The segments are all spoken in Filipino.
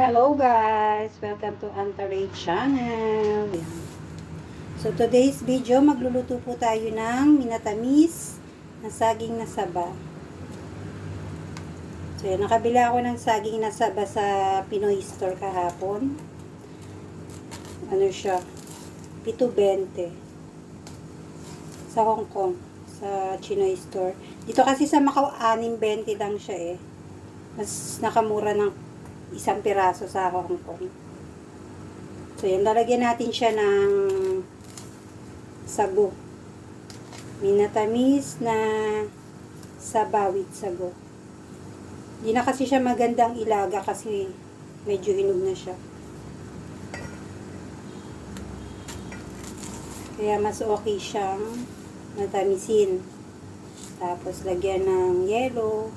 Hello guys! Welcome to Antaray Channel. Yan. So today's video, magluluto po tayo ng minatamis na saging na saba. So yan, nakabila ako ng saging na saba sa Pinoy Store kahapon. Ano siya? 7.20 sa Hong Kong, sa Pinoy Store. Dito kasi sa Macau, 6.20 lang siya eh. Mas nakamura ng isang piraso sa Hong Kong. So, yan. Lalagyan natin siya ng sago. Minatamis na sabawit sago. Hindi na kasi siya magandang ilaga kasi medyo hinog na siya. Kaya mas okay siyang matamisin. Tapos, lagyan ng yelo.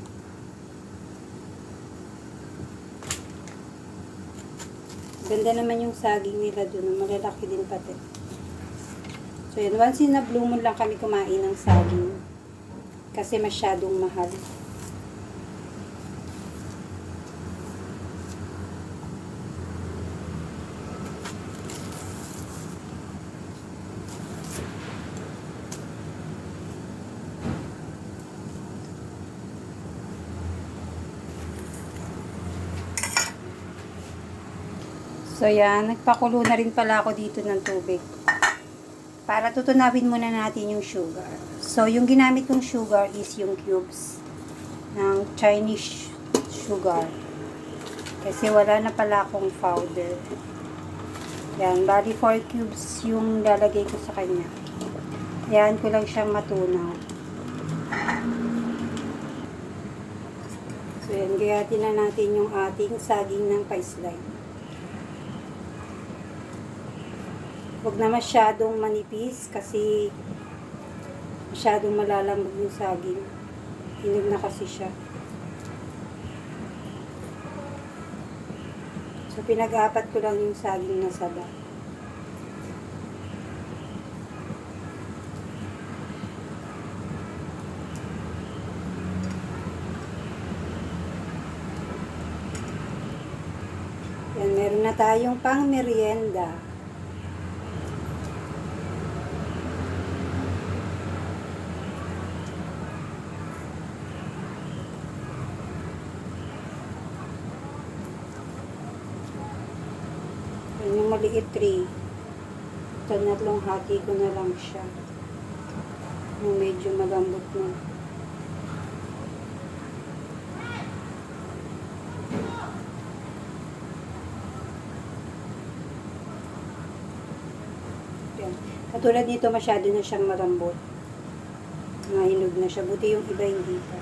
Ganda naman yung saging nila dun. Malalaki din pati. So, yun. Once in a blue moon lang kami kumain ng saging. Kasi masyadong mahal. So, yan. Nagpakulo na rin pala ako dito ng tubig. Para tutunawin muna natin yung sugar. So, yung ginamit kong sugar is yung cubes ng Chinese sugar. Kasi wala na pala akong powder. Yan. Bali 4 cubes yung lalagay ko sa kanya. Yan ko lang siyang matunaw. So, yan. Gayatin na natin yung ating saging ng pa-slide. Huwag na masyadong manipis kasi masyadong malalambog yung saging. Hinog na kasi siya. So, pinag-apat ko lang yung saging na saba. Yan, meron na tayong pang merienda. Yung maliit 3. Tatlong hati ko na lang siya. Yung medyo malambot na. Yan. Katulad nito, masyado na siyang malambot. Mahinog na siya. Buti yung iba hindi pa.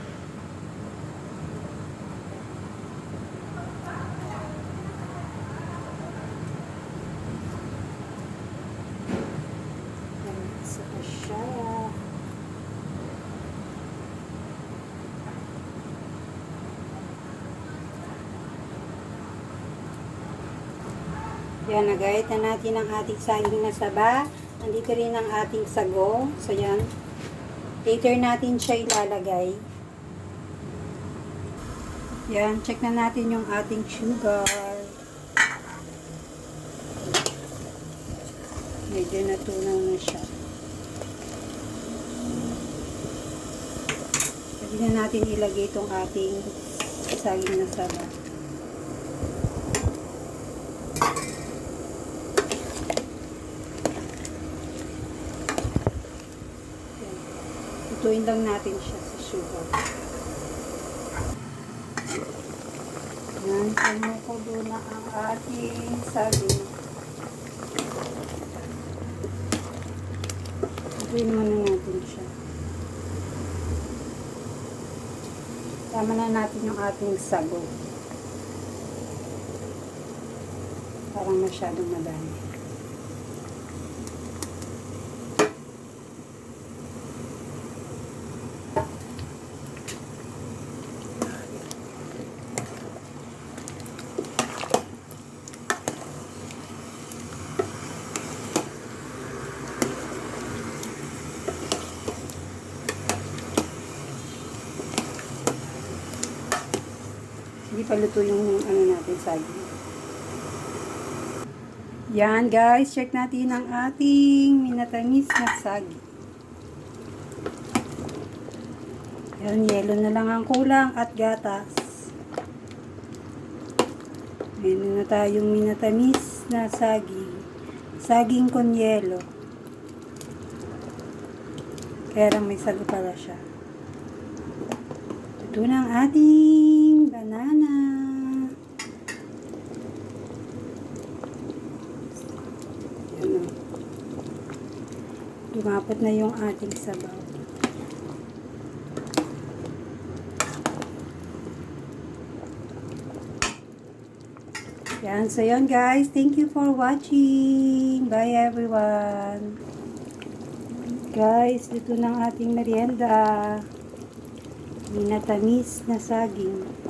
Yan, nagayat na natin ang ating saging na saba. Nandito rin ang ating sago. So, yan. Later natin siya ilalagay. Yan, check na natin yung ating sugar. Medyo natunaw na siya. Pwede na natin ilagay itong ating saging na saba. Tutuin lang natin siya sa sugar. Yan, kumukulo na ang ating saging. Tutuin muna natin siya. Tama na natin yung ating sago. Parang masyadong madami. Hindi pa luto yung ano natin saging. Yan guys, check natin ang ating minatamis na saging. Yan, yelo na lang ang kulang at gatas. Meron na tayong minatamis na saging. Saging con yelo. Kaya lang may sago pala siya. Ito na ang ating banana. Yan o. Lumapot na yung ating sabaw. Yan. So, yun guys. Thank you for watching. Bye everyone. Guys, dito ng ating merienda. Minatamis na saging.